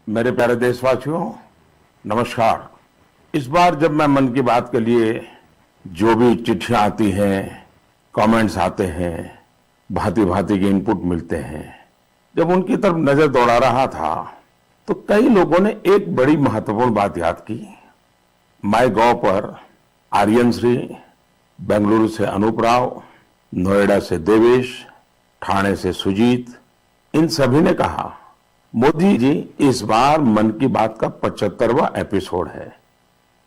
मेरे प्यारे देशवासियों, नमस्कार। इस बार जब मैं मन की बात के लिए जो भी चिट्ठियां आती हैं, कमेंट्स आते हैं, भांति भांति के इनपुट मिलते हैं, जब उनकी तरफ नजर दौड़ा रहा था तो कई लोगों ने एक बड़ी महत्वपूर्ण बात याद की। माय गॉव पर आर्यन श्री, बेंगलुरु से अनूप राव, नोएडा से देवेश, ठाणे से सुजीत, इन सभी ने कहा, मोदी जी इस बार मन की बात का 75वां एपिसोड है,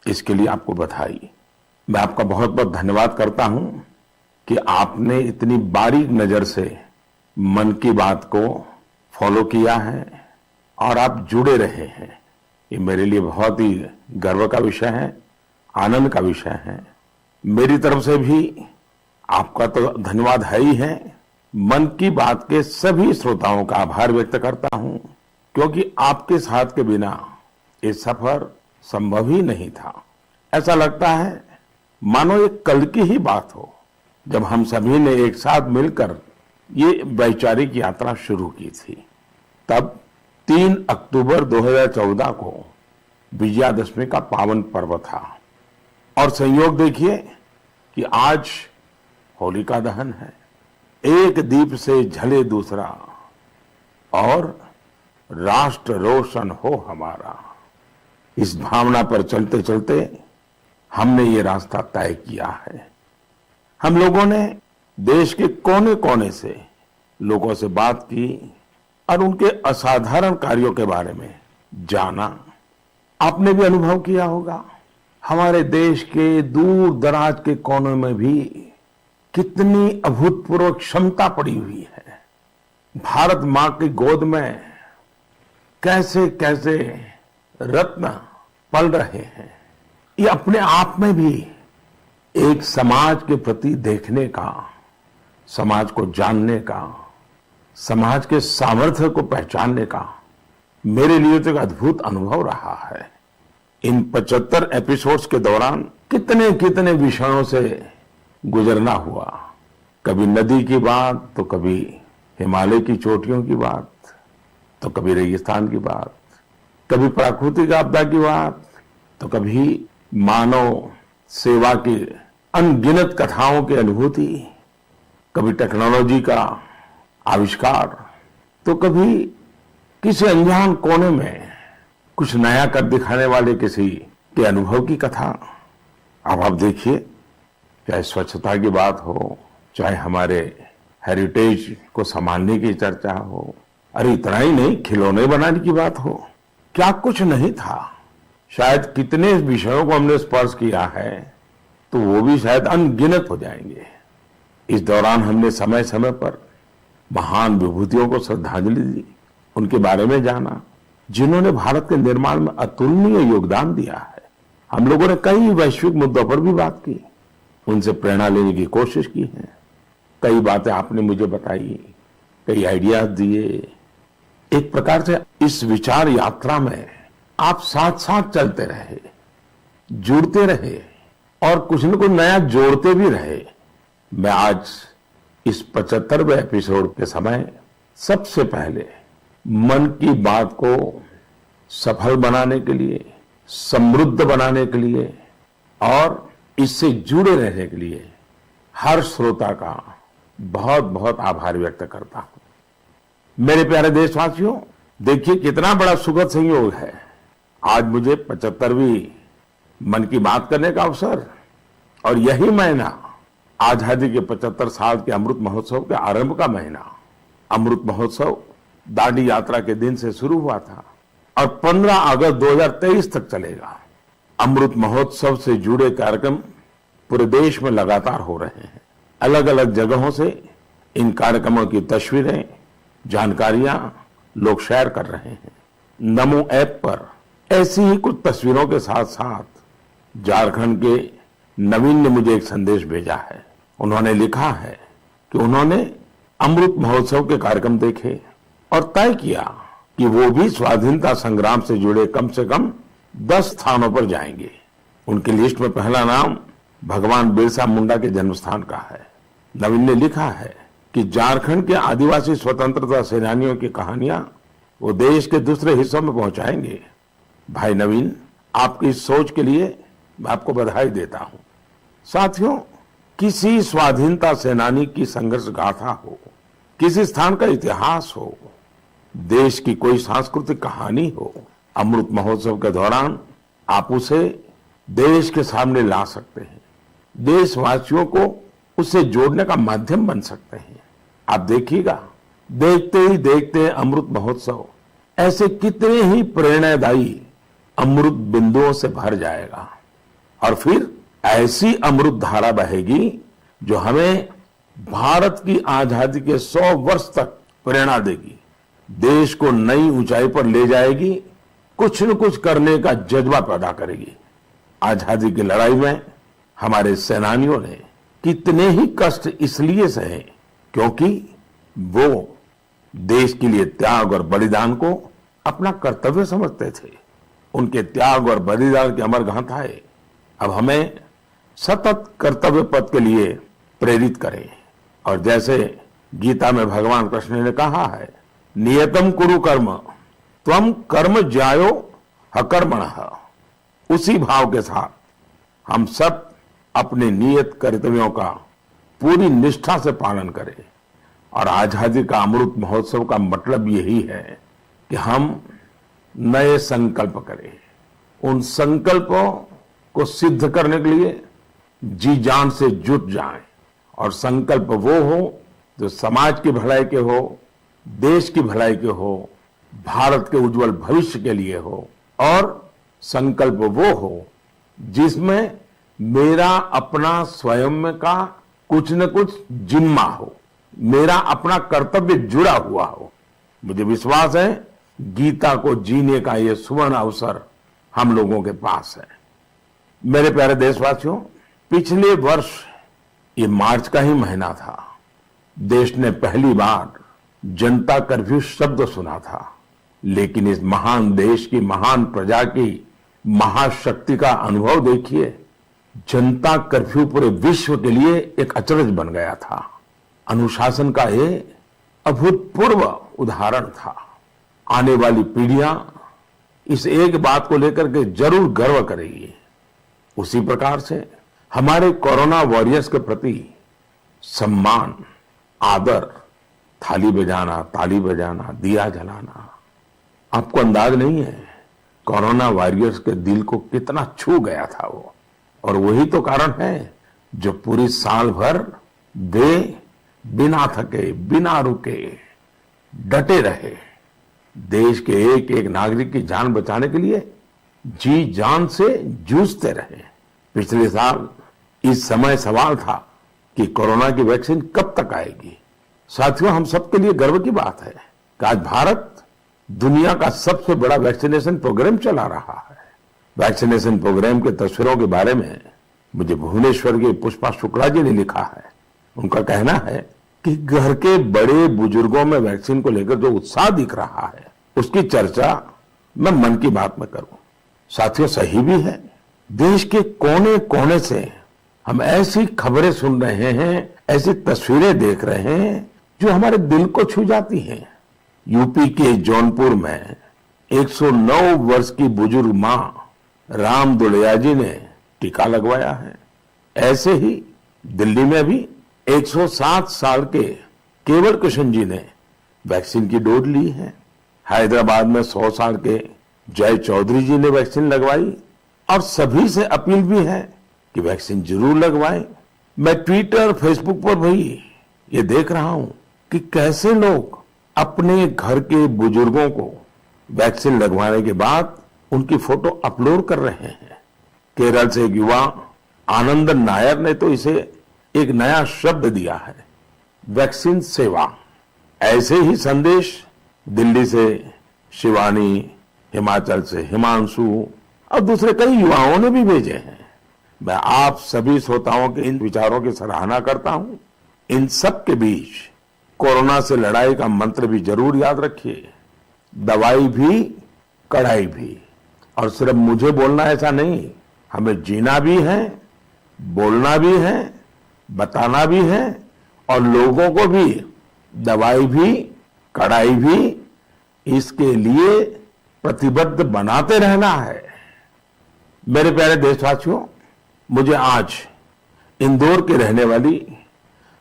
इसके लिए आपको बधाई। मैं आपका बहुत बहुत धन्यवाद करता हूं कि आपने इतनी बारीक नजर से मन की बात को फॉलो किया है और आप जुड़े रहे हैं। ये मेरे लिए बहुत ही गर्व का विषय है, आनंद का विषय है। मेरी तरफ से भी आपका तो धन्यवाद है ही है। मन की बात के सभी श्रोताओं का आभार व्यक्त करता हूं, क्योंकि आपके साथ के बिना ये सफर संभव ही नहीं था। ऐसा लगता है मानो ये कल की ही बात हो, जब हम सभी ने एक साथ मिलकर ये वैचारिक यात्रा शुरू की थी। तब 3 अक्टूबर 2014 को विजयादशमी का पावन पर्व था और संयोग देखिए कि आज होलिका दहन है। एक दीप से जले दूसरा और राष्ट्र रोशन हो हमारा। इस भावना पर चलते चलते हमने ये रास्ता तय किया है। हम लोगों ने देश के कोने कोने से लोगों से बात की और उनके असाधारण कार्यों के बारे में जाना। आपने भी अनुभव किया होगा, हमारे देश के दूर दराज के कोनों में भी कितनी अभूतपूर्व क्षमता पड़ी हुई है। भारत मां की गोद में कैसे कैसे रत्न पल रहे हैं। ये अपने आप में भी एक समाज के प्रति देखने का, समाज को जानने का, समाज के सामर्थ्य को पहचानने का मेरे लिए तो एक अद्भुत अनुभव रहा है। इन 75 एपिसोड्स के दौरान कितने कितने विषयों से गुजरना हुआ। कभी नदी की बात, तो कभी हिमालय की चोटियों की बात, तो कभी रेगिस्तान की बात, कभी प्राकृतिक आपदा की बात, तो कभी मानव सेवा की अनगिनत कथाओं की अनुभूति, कभी टेक्नोलॉजी का आविष्कार, तो कभी किसी अनजान कोने में कुछ नया कर दिखाने वाले किसी के अनुभव की कथा। अब आप देखिए, चाहे स्वच्छता की बात हो, चाहे हमारे हेरिटेज को संभालने की चर्चा हो, अरे इतना ही नहीं, खिलौने बनाने की बात हो, क्या कुछ नहीं था। शायद कितने विषयों को हमने स्पर्श किया है, तो वो भी शायद अनगिनत हो जाएंगे। इस दौरान हमने समय समय पर महान विभूतियों को श्रद्धांजलि दी, उनके बारे में जाना, जिन्होंने भारत के निर्माण में अतुलनीय योगदान दिया है। हम लोगों ने कई वैश्विक मुद्दों पर भी बात की, उनसे प्रेरणा लेने की कोशिश की है। कई बातें आपने मुझे बताई, कई आइडियाज दिए। एक प्रकार से इस विचार यात्रा में आप साथ साथ चलते रहे, जुड़ते रहे और कुछ न कुछ नया जोड़ते भी रहे। मैं आज इस 75वें एपिसोड के समय सबसे पहले मन की बात को सफल बनाने के लिए, समृद्ध बनाने के लिए और इससे जुड़े रहने के लिए हर श्रोता का बहुत बहुत आभार व्यक्त करता हूं। मेरे प्यारे देशवासियों, देखिए कितना बड़ा सुखद संयोग है। आज मुझे 75वीं मन की बात करने का अवसर, और यही महीना आजादी के 75 साल के अमृत महोत्सव के आरंभ का महीना। अमृत महोत्सव दांडी यात्रा के दिन से शुरू हुआ था और 15 अगस्त 2023 तक चलेगा। अमृत महोत्सव से जुड़े कार्यक्रम पूरे देश में लगातार हो रहे हैं। अलग अलग जगहों से इन कार्यक्रमों की तस्वीरें, जानकारियां लोग शेयर कर रहे हैं। नमो ऐप पर ऐसी ही कुछ तस्वीरों के साथ साथ झारखंड के नवीन ने मुझे एक संदेश भेजा है। उन्होंने लिखा है कि उन्होंने अमृत महोत्सव के कार्यक्रम देखे और तय किया कि वो भी स्वाधीनता संग्राम से जुड़े कम से कम 10 स्थानों पर जाएंगे। उनकी लिस्ट में पहला नाम भगवान बिरसा मुंडा के जन्म स्थान का है। नवीन ने लिखा है कि झारखंड के आदिवासी स्वतंत्रता सेनानियों की कहानियां वो देश के दूसरे हिस्सों में पहुंचाएंगे। भाई नवीन, आपकी इस सोच के लिए मैं आपको बधाई देता हूं। साथियों, किसी स्वाधीनता सेनानी की संघर्ष गाथा हो, किसी स्थान का इतिहास हो, देश की कोई सांस्कृतिक कहानी हो, अमृत महोत्सव के दौरान आप उसे देश के सामने ला सकते हैं, देशवासियों को उससे जोड़ने का माध्यम बन सकते हैं। आप देखिएगा, देखते ही देखते अमृत महोत्सव ऐसे कितने ही प्रेरणादायी अमृत बिंदुओं से भर जाएगा और फिर ऐसी अमृत धारा बहेगी जो हमें भारत की आजादी के 100 वर्ष तक प्रेरणा देगी, देश को नई ऊंचाई पर ले जाएगी, कुछ न कुछ करने का जज्बा पैदा करेगी। आजादी की लड़ाई में हमारे सेनानियों ने कितने ही कष्ट इसलिए सहे क्योंकि वो देश के लिए त्याग और बलिदान को अपना कर्तव्य समझते थे। उनके त्याग और बलिदान की अमर गाथाएं अब हमें सतत कर्तव्य पथ के लिए प्रेरित करें। और जैसे गीता में भगवान कृष्ण ने कहा है, नियतम कुरु कर्म त्वम कर्म ज्यायो हकर्मणः, उसी भाव के साथ हम सब अपने नियत कर्तव्यों का पूरी निष्ठा से पालन करें। और आजादी का अमृत महोत्सव का मतलब यही है कि हम नए संकल्प करें, उन संकल्पों को सिद्ध करने के लिए जी जान से जुट जाएं। और संकल्प वो हो जो समाज की भलाई के हो, देश की भलाई के हो, भारत के उज्जवल भविष्य के लिए हो। और संकल्प वो हो जिसमें मेरा अपना स्वयं का कुछ न कुछ जिम्मा हो, मेरा अपना कर्तव्य जुड़ा हुआ हो। मुझे विश्वास है गीता को जीने का ये सुवर्ण अवसर हम लोगों के पास है। मेरे प्यारे देशवासियों, पिछले वर्ष ये मार्च का ही महीना था, देश ने पहली बार जनता कर्फ्यू शब्द सुना था। लेकिन इस महान देश की महान प्रजा की महाशक्ति का अनुभव देखिए, जनता कर्फ्यू पूरे विश्व के लिए एक अचरज बन गया था। अनुशासन का ये अभूतपूर्व उदाहरण था। आने वाली पीढ़ियां इस एक बात को लेकर के जरूर गर्व करेगी। उसी प्रकार से हमारे कोरोना वॉरियर्स के प्रति सम्मान, आदर, थाली बजाना, ताली बजाना, दिया जलाना, आपको अंदाज नहीं है कोरोना वॉरियर्स के दिल को कितना छू गया था वो। और वही तो कारण है जो पूरी साल भर वे बिना थके, बिना रुके डटे रहे, देश के एक एक नागरिक की जान बचाने के लिए जी जान से जूझते रहे। पिछले साल इस समय सवाल था कि कोरोना की वैक्सीन कब तक आएगी। साथियों, हम सबके लिए गर्व की बात है कि आज भारत दुनिया का सबसे बड़ा वैक्सीनेशन प्रोग्राम चला रहा है। वैक्सीनेशन प्रोग्राम के तस्वीरों के बारे में मुझे भुवनेश्वर के पुष्पा शुक्ला जी ने लिखा है। उनका कहना है कि घर के बड़े बुजुर्गों में वैक्सीन को लेकर जो उत्साह दिख रहा है उसकी चर्चा मैं मन की बात में करूं। साथियों, सही भी है, देश के कोने कोने से हम ऐसी खबरें सुन रहे हैं, ऐसी तस्वीरें देख रहे हैं जो हमारे दिल को छू जाती हैं। यूपी के जौनपुर में 109 वर्ष की बुजुर्ग मां राम दुलिया जी ने टीका लगवाया है। ऐसे ही दिल्ली में भी 107 साल के केवल कृष्ण जी ने वैक्सीन की डोज ली है। हैदराबाद में 100 साल के जय चौधरी जी ने वैक्सीन लगवाई। और सभी से अपील भी है कि वैक्सीन जरूर लगवाएं। मैं ट्विटर, फेसबुक पर भी ये देख रहा हूं कि कैसे लोग अपने घर के बुजुर्गों को वैक्सीन लगवाने के बाद उनकी फोटो अपलोड कर रहे हैं। केरल से एक युवा आनंदन नायर ने तो इसे एक नया शब्द दिया है, वैक्सीन सेवा। ऐसे ही संदेश दिल्ली से शिवानी, हिमाचल से हिमांशु और दूसरे कई युवाओं ने भी भेजे हैं। मैं आप सभी श्रोताओं के इन विचारों की सराहना करता हूं। इन सब के बीच कोरोना से लड़ाई का मंत्र भी जरूर याद रखिए, दवाई भी कड़ाई भी। और सिर्फ मुझे बोलना ऐसा नहीं, हमें जीना भी है, बोलना भी है, बताना भी है और लोगों को भी दवाई भी कड़ाई भी इसके लिए प्रतिबद्ध बनाते रहना है। मेरे प्यारे देशवासियों, मुझे आज इंदौर की रहने वाली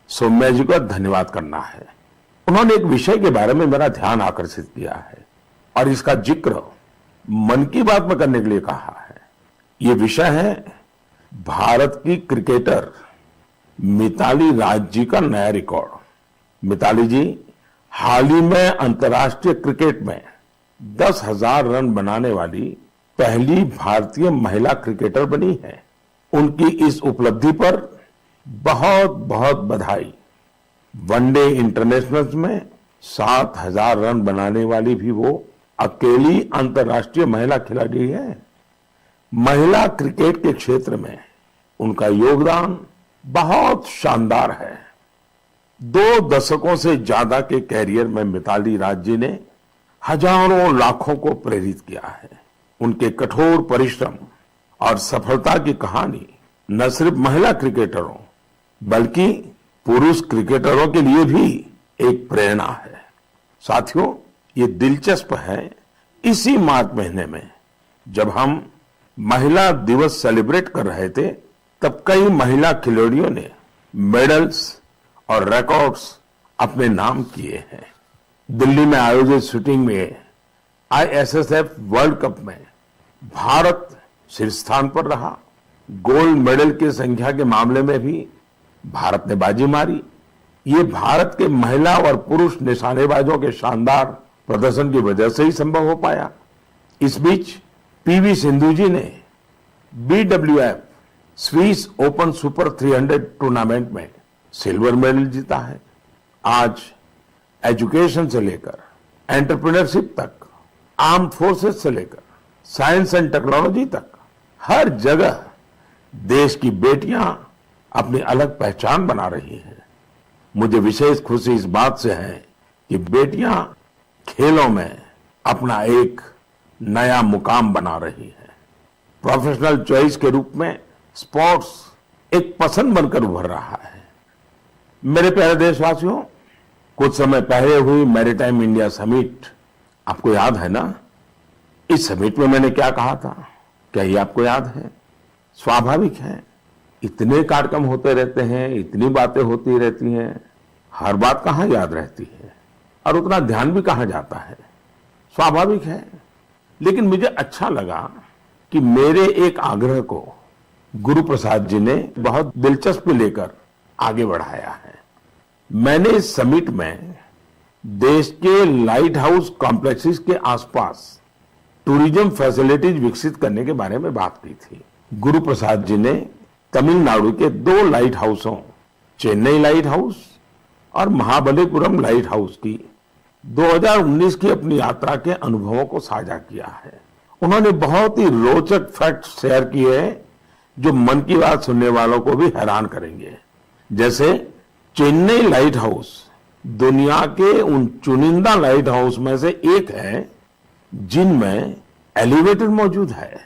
सौम्या जी का धन्यवाद करना है। उन्होंने एक विषय के बारे में मेरा ध्यान आकर्षित किया है और इसका जिक्र मन की बात में करने के लिए कहा है। ये विषय है भारत की क्रिकेटर मिताली राज जी का नया रिकॉर्ड। मिताली जी हाल ही में अंतर्राष्ट्रीय क्रिकेट में 10,000 रन बनाने वाली पहली भारतीय महिला क्रिकेटर बनी है। उनकी इस उपलब्धि पर बहुत बहुत बधाई। वनडे इंटरनेशनल्स में 7,000 रन बनाने वाली भी वो अकेली अंतर्राष्ट्रीय महिला खिलाड़ी है। महिला क्रिकेट के क्षेत्र में उनका योगदान बहुत शानदार है। 2 दशकों से ज्यादा के कैरियर में मिताली राज जी ने हजारों लाखों को प्रेरित किया है। उनके कठोर परिश्रम और सफलता की कहानी न सिर्फ महिला क्रिकेटरों बल्कि पुरुष क्रिकेटरों के लिए भी एक प्रेरणा है। साथियों, ये दिलचस्प है, इसी मार्च महीने में जब हम महिला दिवस सेलिब्रेट कर रहे थे तब कई महिला खिलाड़ियों ने मेडल्स और रिकॉर्ड्स अपने नाम किए हैं। दिल्ली में आयोजित शूटिंग में ISSF वर्ल्ड कप में भारत शीर्ष स्थान पर रहा। गोल्ड मेडल की संख्या के मामले में भी भारत ने बाजी मारी। ये भारत के महिला और पुरुष निशानेबाजों के शानदार प्रदर्शन की वजह से ही संभव हो पाया। इस बीच PV सिंधु जी ने BWF Swiss open super 300 tournament में सिल्वर मेडल जीता है। आज एजुकेशन से लेकर एंटरप्रेन्योरशिप तक, आर्म्ड फोर्सेस से लेकर साइंस एंड टेक्नोलॉजी तक हर जगह देश की बेटियां अपनी अलग पहचान बना रही हैं। मुझे विशेष खुशी इस बात से है कि बेटियां खेलों में अपना एक नया मुकाम बना रही हैं। प्रोफेशनल चॉइस के रूप में स्पोर्ट्स एक पसंद बनकर उभर रहा है। मेरे प्यारे देशवासियों, कुछ समय पहले हुई मैरीटाइम इंडिया समिट आपको याद है ना? इस समिट में मैंने क्या कहा था, क्या ये आपको याद है? स्वाभाविक है, इतने कार्यक्रम होते रहते हैं, इतनी बातें होती रहती हैं, हर बात कहाँ याद रहती है और उतना ध्यान भी कहाँ जाता है। स्वाभाविक है, लेकिन मुझे अच्छा लगा कि मेरे एक आग्रह को गुरु प्रसाद जी ने बहुत दिलचस्पी लेकर आगे बढ़ाया है। मैंने इस समिट में देश के लाइट हाउस कॉम्प्लेक्सेस के आसपास टूरिज्म फैसिलिटीज विकसित करने के बारे में बात की थी। गुरु प्रसाद जी ने तमिलनाडु के 2 लाइट हाउसों, चेन्नई लाइट हाउस और महाबलीपुरम लाइट हाउस की 2019 की अपनी यात्रा के अनुभवों को साझा किया है। उन्होंने बहुत ही रोचक फैक्ट्स शेयर किए हैं जो मन की बात सुनने वालों को भी हैरान करेंगे। जैसे चेन्नई लाइट हाउस दुनिया के उन चुनिंदा लाइट हाउस में से एक है जिनमें एलिवेटर मौजूद है।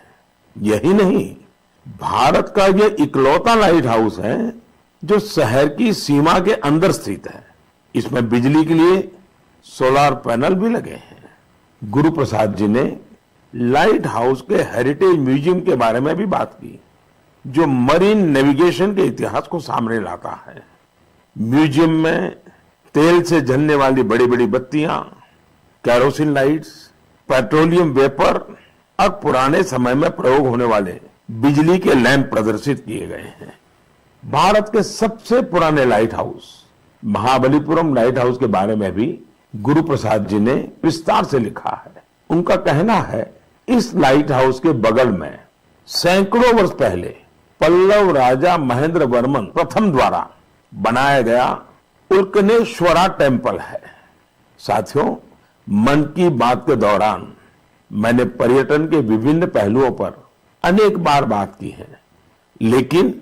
यही नहीं, भारत का यह इकलौता लाइट हाउस है जो शहर की सीमा के अंदर स्थित है। इसमें बिजली के लिए सोलर पैनल भी लगे हैं। गुरु प्रसाद जी ने लाइट हाउस के हेरिटेज म्यूजियम के बारे में भी बात की जो मरीन नेविगेशन के इतिहास को सामने लाता है। म्यूजियम में तेल से जलने वाली बड़ी बड़ी बत्तियां, कैरोसिन लाइट्स, पेट्रोलियम वेपर और पुराने समय में प्रयोग होने वाले बिजली के लैंप प्रदर्शित किए गए हैं। भारत के सबसे पुराने light house Mahabalipuram light house के बारे में भी गुरु प्रसाद जी ने विस्तार से लिखा है। उनका कहना है, इस लाइट हाउस के बगल में सैकड़ों वर्ष पहले पल्लव राजा महेंद्र वर्मन प्रथम द्वारा बनाया गया उल्कनेश्वरा टेम्पल है। साथियों, मन की बात के दौरान मैंने पर्यटन के विभिन्न पहलुओं पर अनेक बार बात की है, लेकिन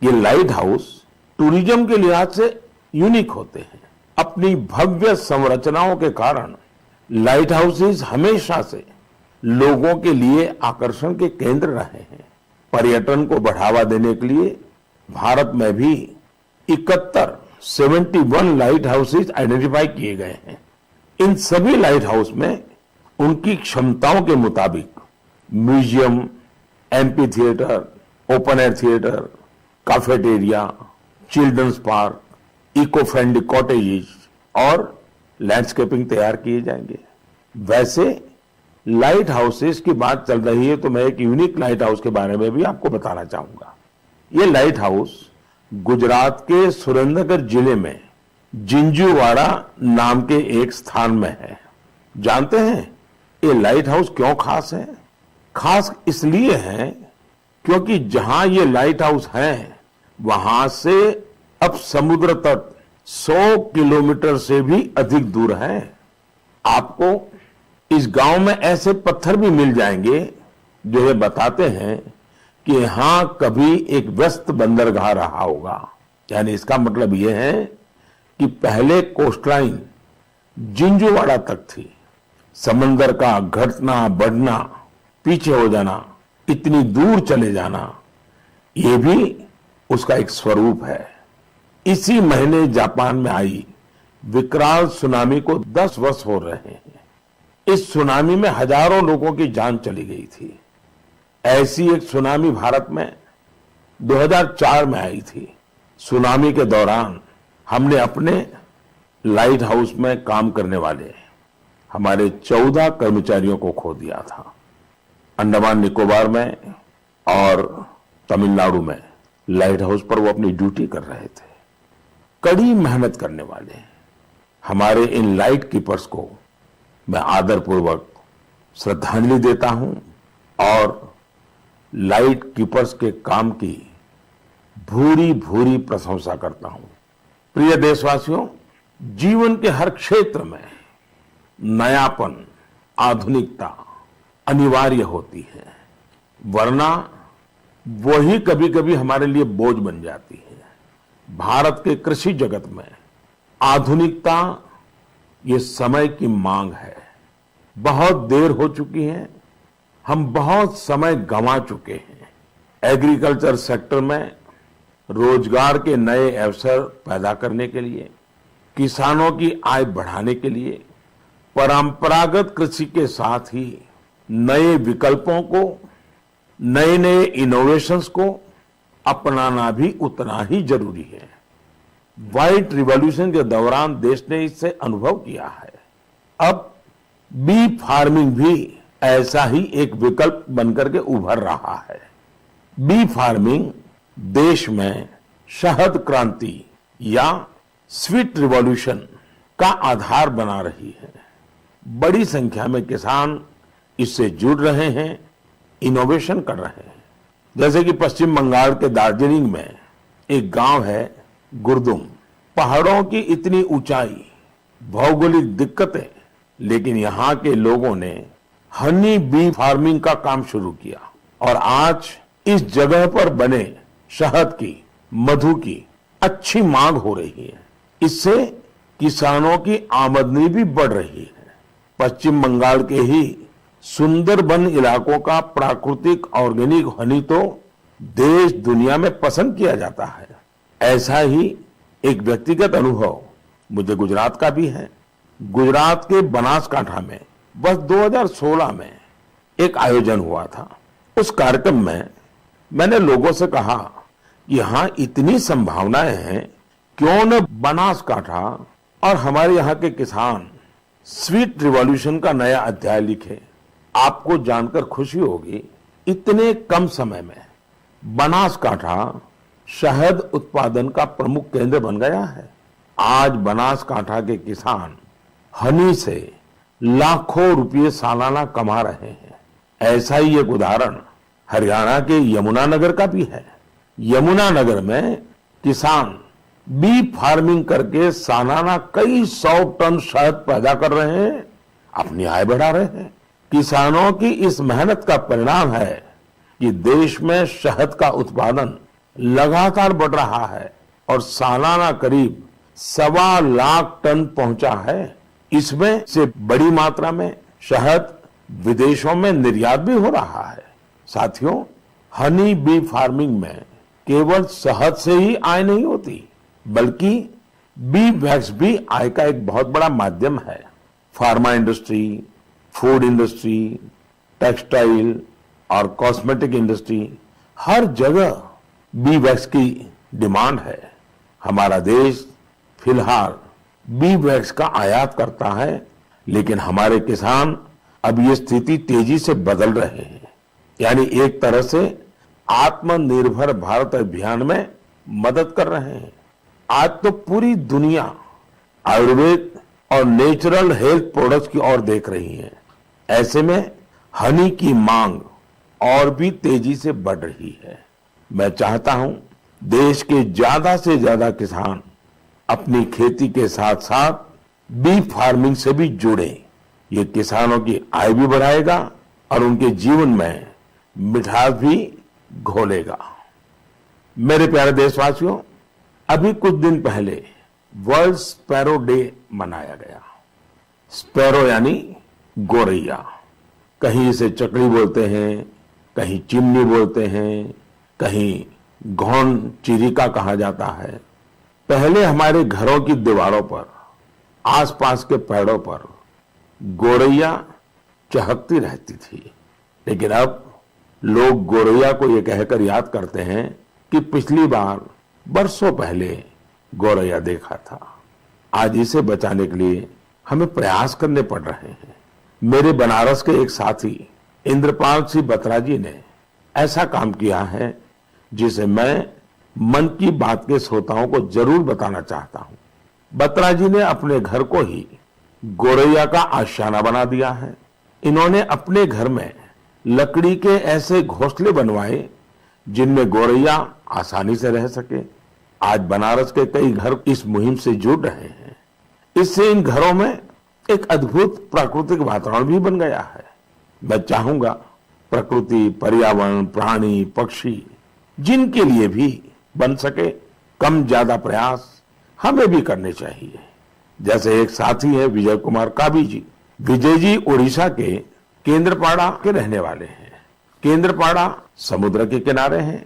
ये लाइट हाउस टूरिज्म के लिहाज से यूनिक होते हैं। अपनी भव्य संरचनाओं के कारण लाइट हाउसेस हमेशा से लोगों के लिए आकर्षण के केंद्र रहे हैं। पर्यटन को बढ़ावा देने के लिए भारत में भी 71 लाइट हाउसेस आइडेंटिफाई किए गए हैं। इन सभी लाइट हाउस में उनकी क्षमताओं के मुताबिक museum, amphitheatre, open air theatre, cafeteria, children's park, eco friendly cottages और लैंडस्केपिंग तैयार किए जाएंगे। वैसे लाइट हाउसेस की बात चल रही है तो मैं एक यूनिक लाइट हाउस के बारे में भी आपको बताना चाहूंगा। ये लाइट हाउस गुजरात के सुरेंद्रनगर जिले में जिंजूवाड़ा नाम के एक स्थान में है। जानते हैं ये लाइट हाउस क्यों खास है? खास इसलिए है क्योंकि जहां ये लाइट हाउस है वहां से अब समुद्र तट 100 किलोमीटर से भी अधिक दूर है। आपको इस गांव में ऐसे पत्थर भी मिल जाएंगे जो ये बताते हैं कि यहां कभी एक व्यस्त बंदरगाह रहा होगा। यानी इसका मतलब यह है कि पहले कोस्टलाइन जिंजूवाड़ा तक थी। समंदर का घटना बढ़ना, पीछे हो जाना, इतनी दूर चले जाना, ये भी उसका एक स्वरूप है। इसी महीने जापान में आई विकराल सुनामी को 10 वर्ष हो रहे हैं। इस सुनामी में हजारों लोगों की जान चली गई थी। ऐसी एक सुनामी भारत में 2004 में आई थी। सुनामी के दौरान हमने अपने लाइट हाउस में काम करने वाले हमारे 14 कर्मचारियों को खो दिया था। अंडमान निकोबार में और तमिलनाडु में लाइट हाउस पर वो अपनी ड्यूटी कर रहे थे। कड़ी मेहनत करने वाले हमारे इन लाइट कीपर्स को मैं आदरपूर्वक श्रद्धांजलि देता हूं और लाइट कीपर्स के काम की भूरी भूरी प्रशंसा करता हूं। प्रिय देशवासियों, जीवन के हर क्षेत्र में नयापन, आधुनिकता अनिवार्य होती है, वरना वही कभी कभी हमारे लिए बोझ बन जाती है। भारत के कृषि जगत में आधुनिकता ये समय की मांग है। बहुत देर हो चुकी है, हम बहुत समय गंवा चुके हैं। एग्रीकल्चर सेक्टर में रोजगार के नए अवसर पैदा करने के लिए, किसानों की आय बढ़ाने के लिए परंपरागत कृषि के साथ ही नए विकल्पों को, नए नए इनोवेशंस को अपनाना भी उतना ही जरूरी है। व्हाइट रिवॉल्यूशन के दौरान देश ने इससे अनुभव किया है। अब बी फार्मिंग भी ऐसा ही एक विकल्प बनकर के उभर रहा है। बी फार्मिंग देश में शहद क्रांति या स्वीट रिवॉल्यूशन का आधार बना रही है। बड़ी संख्या में किसान इससे जुड़ रहे हैं, इनोवेशन कर रहे हैं। जैसे कि पश्चिम बंगाल के दार्जिलिंग में एक गांव है गुरदुम। पहाड़ों की इतनी ऊंचाई, भौगोलिक दिक्कतें, लेकिन यहां के लोगों ने हनी बी फार्मिंग का काम शुरू किया और आज इस जगह पर बने शहद की, मधु की अच्छी मांग हो रही है। इससे किसानों की आमदनी भी बढ़ रही है। पश्चिम बंगाल के ही सुंदरबन इलाकों का प्राकृतिक ऑर्गेनिक हनी तो देश दुनिया में पसंद किया जाता है। ऐसा ही एक व्यक्तिगत अनुभव मुझे गुजरात का भी है। गुजरात के बनासकांठा में बस 2016 में एक आयोजन हुआ था। उस कार्यक्रम में मैंने लोगों से कहा कि यहां इतनी संभावनाएं हैं, क्यों न बनासकांठा और हमारे यहाँ के किसान स्वीट रिवॉल्यूशन का नया अध्याय लिखे। आपको जानकर खुशी होगी, इतने कम समय में बनासकांठा शहद उत्पादन का प्रमुख केंद्र बन गया है। आज बनासकांठा के किसान हनी से लाखों रुपये सालाना कमा रहे हैं। ऐसा ही एक उदाहरण हरियाणा के यमुनानगर का भी है। यमुनानगर में किसान बी फार्मिंग करके सालाना कई 100 टन शहद पैदा कर रहे हैं, अपनी आय बढ़ा रहे हैं। किसानों की इस मेहनत का परिणाम है कि देश में शहद का उत्पादन लगातार बढ़ रहा है और सालाना करीब 1.25 लाख टन पहुंचा है। इसमें से बड़ी मात्रा में शहद विदेशों में निर्यात भी हो रहा है। साथियों, हनी बी फार्मिंग में केवल शहद से ही आय नहीं होती, बल्कि बी वैक्स भी आय का एक बहुत बड़ा माध्यम है। Pharma industry, food industry, textile और कॉस्मेटिक इंडस्ट्री, हर जगह बी वैक्स की डिमांड है। हमारा देश फिलहाल बी वैक्स का आयात करता है, लेकिन हमारे किसान अब ये स्थिति तेजी से बदल रहे हैं। यानी एक तरह से आत्मनिर्भर भारत अभियान में मदद कर रहे हैं। आज तो पूरी दुनिया आयुर्वेद और नेचुरल हेल्थ प्रोडक्ट्स की ओर देख रही है। ऐसे में हनी की मांग और भी तेजी से बढ़ रही है। मैं चाहता हूं देश के ज्यादा से ज्यादा किसान अपनी खेती के साथ साथ बी फार्मिंग से भी जुड़े। ये किसानों की आय भी बढ़ाएगा और उनके जीवन में मिठास भी घोलेगा। मेरे प्यारे देशवासियों, अभी कुछ दिन पहले वर्ल्ड स्पैरो डे मनाया गया। स्पैरो यानी गोरैया। कहीं इसे चकड़ी बोलते हैं, कहीं चिमनी बोलते हैं, कहीं घौन चिरिका कहा जाता है। पहले हमारे घरों की दीवारों पर, आसपास के पेड़ों पर गोरैया चहकती रहती थी, लेकिन अब लोग गोरैया को ये कहकर याद करते हैं कि पिछली बार बरसों पहले गोरैया देखा था। आज इसे बचाने के लिए हमें प्रयास करने पड़ रहे हैं। मेरे बनारस के एक साथी इंद्रपाल सिंह बत्रा जी ने ऐसा काम किया है जिसे मैं मन की बात के श्रोताओं को जरूर बताना चाहता हूं। बत्रा जी ने अपने घर को ही गोरैया का आशियाना बना दिया है। इन्होंने अपने घर में लकड़ी के ऐसे घोंसले बनवाए जिनमें गोरैया आसानी से रह सके। आज बनारस के कई घर इस मुहिम से जुड़ रहे हैं। इससे इन घरों में एक अद्भुत प्राकृतिक वातावरण भी बन गया है। मैं चाहूंगा प्रकृति, पर्यावरण, प्राणी, पक्षी जिनके लिए भी बन सके कम ज्यादा प्रयास हमें भी करने चाहिए। जैसे एक साथी है विजय कुमार काबी जी। विजय जी उड़ीसा के केंद्रपाड़ा के रहने वाले हैं। केंद्रपाड़ा समुद्र के किनारे हैं,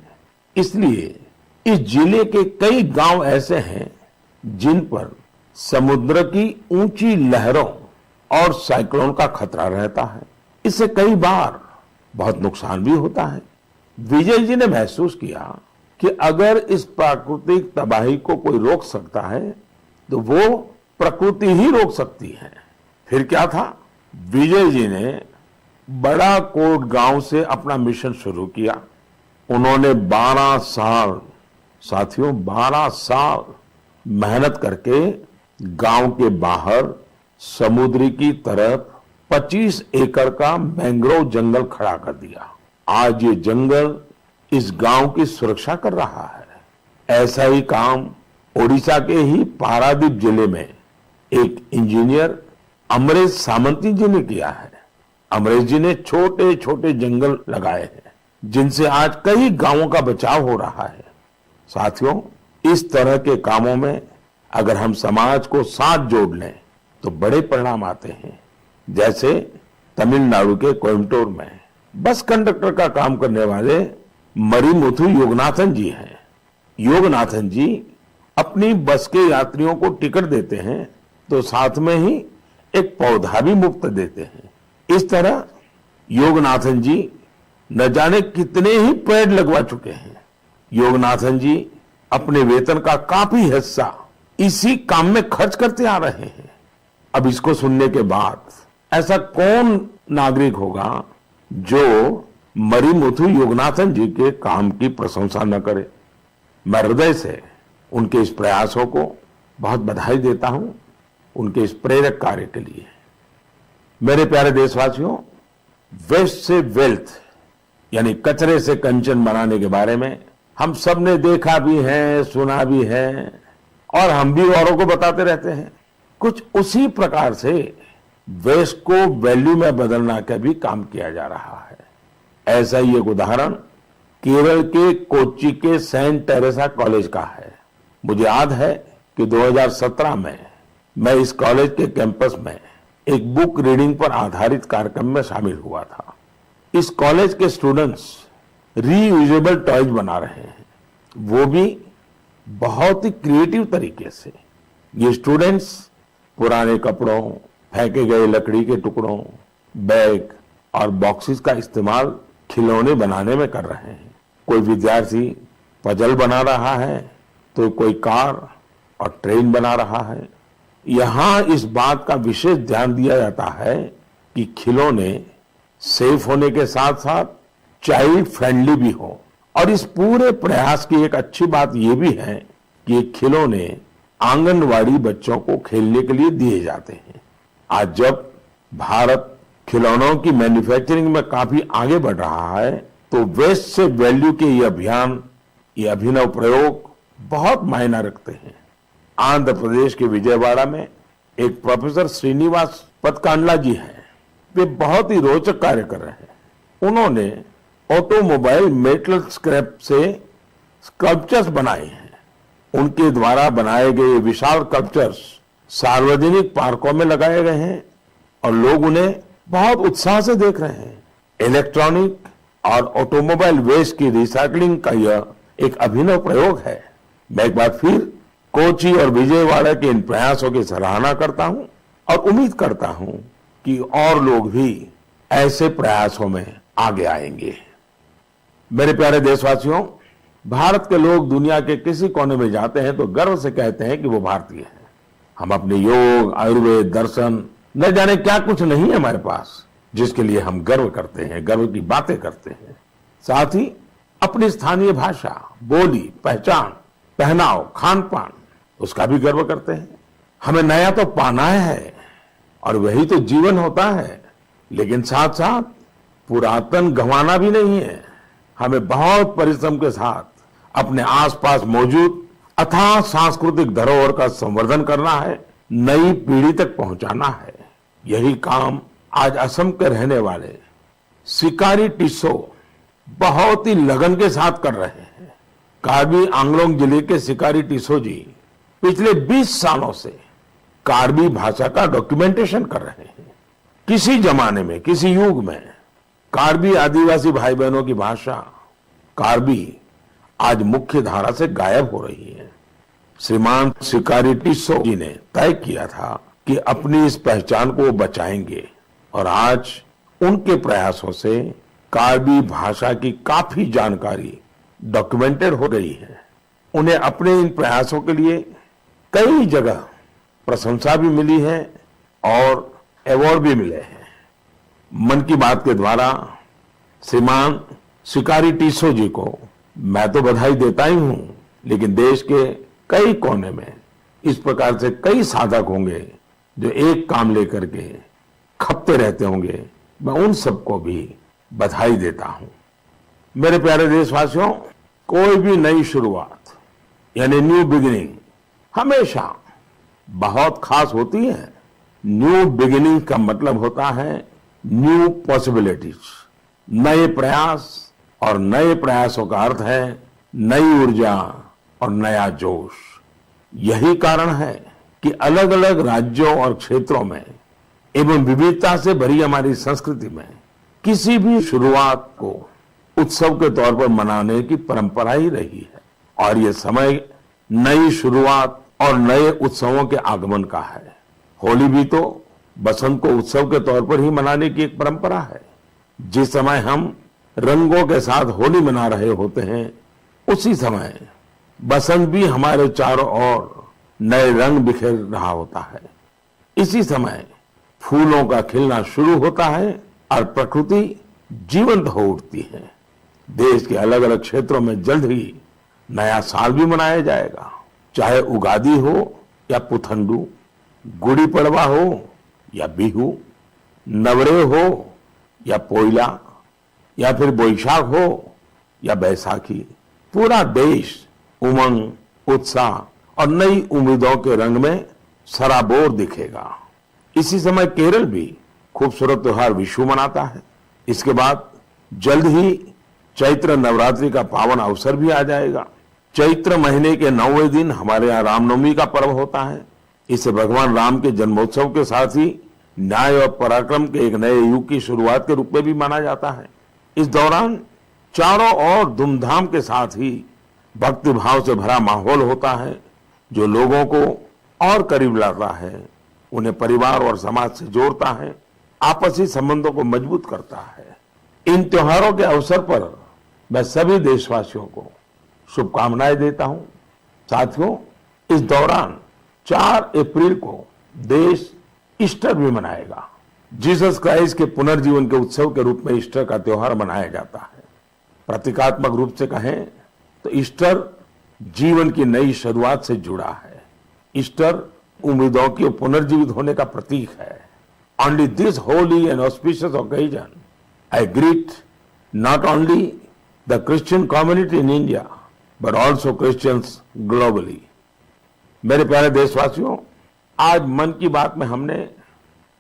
इसलिए इस जिले के कई गांव ऐसे हैं जिन पर समुद्र की ऊंची लहरों और साइक्लोन का खतरा रहता है। इससे कई बार बहुत नुकसान भी होता है। विजय जी ने महसूस किया कि अगर इस प्राकृतिक तबाही को कोई रोक सकता है तो वो प्रकृति ही रोक सकती है। फिर क्या था, विजय जी ने बड़ा कोट गांव से अपना मिशन शुरू किया। उन्होंने 12 साल, साथियों 12 साल मेहनत करके गांव के बाहर समुद्र की तरफ 25 एकड़ का मैंग्रोव जंगल खड़ा कर दिया। आज ये जंगल इस गांव की सुरक्षा कर रहा है। ऐसा ही काम ओडिशा के ही पारादीप जिले में एक इंजीनियर अमरेश सामंती जी ने किया है। अमरेश जी ने छोटे छोटे जंगल लगाए हैं जिनसे आज कई गांवों का बचाव हो रहा है। साथियों, इस तरह के कामों में अगर हम समाज को साथ जोड़ लें तो बड़े परिणाम आते हैं। जैसे तमिलनाडु के कोयम्बटूर में बस कंडक्टर का काम करने वाले मरिमुथु योगनाथन जी हैं। योगनाथन जी अपनी बस के यात्रियों को टिकट देते हैं तो साथ में ही एक पौधा भी मुफ्त देते हैं। इस तरह योगनाथन जी न जाने कितने ही पेड़ लगवा चुके हैं। योगनाथन जी अपने वेतन का काफी हिस्सा इसी काम में खर्च करते आ रहे हैं। अब इसको सुनने के बाद ऐसा कौन नागरिक होगा जो मरिमुथु योगनाथन जी के काम की प्रशंसा न करे। मैं हृदय से उनके इस प्रयासों को बहुत बधाई देता हूं, उनके इस प्रेरक कार्य के लिए। मेरे प्यारे देशवासियों, वेस्ट से वेल्थ यानी कचरे से कंचन बनाने के बारे में हम सब ने देखा भी है, सुना भी है और हम भी औरों को बताते रहते हैं। कुछ उसी प्रकार से वेस्ट को वैल्यू में बदलना का भी काम किया जा रहा है। ऐसा ही एक उदाहरण केरल के कोच्चि के सेंट टेरेसा कॉलेज का है। मुझे याद है कि 2017 में मैं इस कॉलेज के कैंपस में एक बुक रीडिंग पर आधारित कार्यक्रम में शामिल हुआ था। इस कॉलेज के स्टूडेंट्स रीयूजेबल टॉयज बना रहे हैं, वो भी बहुत ही क्रिएटिव तरीके से। ये स्टूडेंट्स पुराने कपड़ों, फेंके गए लकड़ी के टुकड़ों, बैग और बॉक्सेस का इस्तेमाल खिलौने बनाने में कर रहे हैं। कोई विद्यार्थी पजल बना रहा है तो कोई कार और ट्रेन बना रहा है। यहाँ इस बात का विशेष ध्यान दिया जाता है कि खिलौने सेफ होने के साथ साथ चाइल्ड फ्रेंडली भी हो। और इस पूरे प्रयास की एक अच्छी बात यह भी है कि ये खिलौने आंगनवाड़ी बच्चों को खेलने के लिए दिए जाते हैं। आज जब भारत खिलौनों की मैन्युफैक्चरिंग में काफी आगे बढ़ रहा है तो वेस्ट से वैल्यू के ये अभियान, ये अभिनव प्रयोग बहुत मायना रखते हैं। आंध्र प्रदेश के विजयवाड़ा में एक प्रोफेसर श्रीनिवास पदकांडला जी हैं। वे बहुत ही रोचक कार्य कर रहे हैं। उन्होंने ऑटोमोबाइल मेटल स्क्रैप से स्कल्पचर्स बनाए हैं। उनके द्वारा बनाए गए विशाल स्कल्पचर्स सार्वजनिक पार्कों में लगाए गए हैं और लोग उन्हें बहुत उत्साह से देख रहे हैं। इलेक्ट्रॉनिक और ऑटोमोबाइल वेस्ट की रिसाइकलिंग का यह एक अभिनव प्रयोग है। मैं एक बार फिर कोची और विजयवाड़ा के इन प्रयासों की सराहना करता हूं और उम्मीद करता हूं कि और लोग भी ऐसे प्रयासों में आगे आएंगे। मेरे प्यारे देशवासियों, भारत के लोग दुनिया के किसी कोने में जाते हैं तो गर्व से कहते हैं कि वो भारतीय हैं। हम अपने योग, आयुर्वेद, दर्शन, न जाने क्या कुछ नहीं है हमारे पास जिसके लिए हम गर्व करते हैं, गर्व की बातें करते हैं। साथ ही अपनी स्थानीय भाषा, बोली, पहचान, पहनाव, खान पान, उसका भी गर्व करते हैं। हमें नया तो पाना है और वही तो जीवन होता है, लेकिन साथ साथ पुरातन गंवाना भी नहीं है। हमें बहुत परिश्रम के साथ अपने आसपास मौजूद अथाह सांस्कृतिक धरोहर का संवर्धन करना है, नई पीढ़ी तक पहुंचाना है। यही काम आज असम के रहने वाले सिकारी टिस्सो बहुत ही लगन के साथ कर रहे हैं। कार्बी आंगलोंग जिले के सिकारी टिस्सो जी पिछले 20 सालों से कार्बी भाषा का डॉक्यूमेंटेशन कर रहे हैं। किसी जमाने में, किसी युग में कार्बी आदिवासी भाई बहनों की भाषा कार्बी आज मुख्य धारा से गायब हो रही है। श्रीमान सिकारी टिस्सो जी ने तय किया था कि अपनी इस पहचान को बचाएंगे और आज उनके प्रयासों से कार्बी भाषा की काफी जानकारी डॉक्यूमेंटेड हो रही है। उन्हें अपने इन प्रयासों के लिए कई जगह प्रशंसा भी मिली है और अवार्ड भी मिले हैं। मन की बात के द्वारा श्रीमान सिकारी टिस्सो जी को मैं तो बधाई देता ही हूं, लेकिन देश के कई कोने में इस प्रकार से कई साधक होंगे जो एक काम लेकर के खपते रहते होंगे। मैं उन सबको भी बधाई देता हूं। मेरे प्यारे देशवासियों, कोई भी नई शुरुआत यानी न्यू बिगिनिंग हमेशा बहुत खास होती है। न्यू बिगिनिंग का मतलब होता है न्यू पॉसिबिलिटीज, नए प्रयास, और नए प्रयासों का अर्थ है नई ऊर्जा और नया जोश। यही कारण है कि अलग अलग राज्यों और क्षेत्रों में एवं विविधता से भरी हमारी संस्कृति में किसी भी शुरुआत को उत्सव के तौर पर मनाने की परंपरा ही रही है। और ये समय नई शुरुआत और नए उत्सवों के आगमन का है। होली भी तो बसंत को उत्सव के तौर पर ही मनाने की एक परंपरा है। जिस समय हम रंगों के साथ होली मना रहे होते हैं, उसी समय बसंत भी हमारे चारों ओर नए रंग बिखेर रहा होता है। इसी समय फूलों का खिलना शुरू होता है और प्रकृति जीवंत हो उठती है। देश के अलग अलग क्षेत्रों में जल्द ही नया साल भी मनाया जाएगा, चाहे उगादी हो या पुथंडू, गुड़ी पड़वा हो या बिहू, नवरे हो या पोइला, या फिर बोईशाख हो या बैसाखी। पूरा देश उमंग, उत्साह और नई उम्मीदों के रंग में सराबोर दिखेगा। इसी समय केरल भी खूबसूरत त्योहार विशु मनाता है। इसके बाद जल्द ही चैत्र नवरात्रि का पावन अवसर भी आ जाएगा। चैत्र महीने के 9वें दिन हमारे यहाँ रामनवमी का पर्व होता है। इसे भगवान राम के जन्मोत्सव के साथ ही न्याय और पराक्रम के एक नए युग की शुरुआत के रूप में भी माना जाता है। इस दौरान चारों ओर धूमधाम के साथ ही भक्ति भाव से भरा माहौल होता है, जो लोगों को और करीब लाता है, उन्हें परिवार और समाज से जोड़ता है आपसी संबंधों को मजबूत करता है। इन त्योहारों के अवसर पर मैं सभी देशवासियों को शुभकामनाएं देता हूं। साथियों, इस दौरान 4 अप्रैल को देश ईस्टर भी मनाएगा। जीसस क्राइस्ट के पुनर्जीवन के उत्सव के रूप में ईस्टर का त्योहार मनाया जाता है। प्रतीकात्मक रूप से कहें तो ईस्टर जीवन की नई शुरुआत से जुड़ा है। ईस्टर उम्मीदों के पुनर्जीवित होने का प्रतीक है। On this holy and auspicious occasion, I greet not only the Christian community in India, but also Christians globally. मेरे प्यारे देशवासियों, आज मन की बात में हमने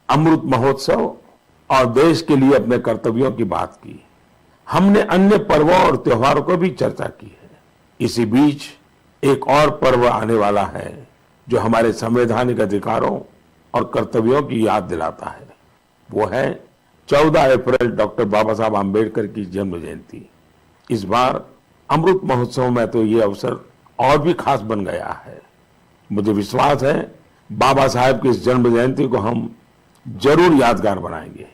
अमृत महोत्सव और देश के लिए अपने कर्तव्यों की बात की। हमने अन्य पर्वों और त्योहारों को भी चर्चा की है। इसी बीच एक और पर्व आने वाला है जो हमारे संवैधानिक अधिकारों और कर्तव्यों की याद दिलाता है। वो है 14 अप्रैल डॉक्टर बाबा साहब आम्बेडकर की जन्म जयंती। इस बार अमृत महोत्सव में तो ये अवसर और भी खास बन गया है। मुझे विश्वास है बाबा साहब की इस जन्म जयंती को हम जरूर यादगार बनाएंगे।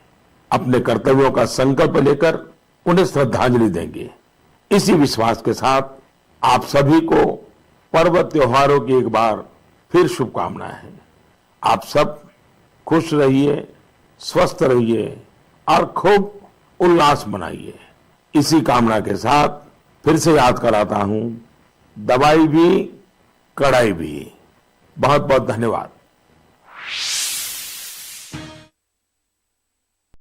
अपने कर्तव्यों का संकल्प लेकर उन्हें श्रद्धांजलि देंगे। इसी विश्वास के साथ आप सभी को पर्व त्योहारों की एक बार फिर शुभकामनाएं हैं। आप सब खुश रहिए, स्वस्थ रहिए और खूब उल्लास मनाइए। इसी कामना के साथ फिर से याद कराता हूं, दवाई भी कड़ाई भी। बहुत बहुत धन्यवाद।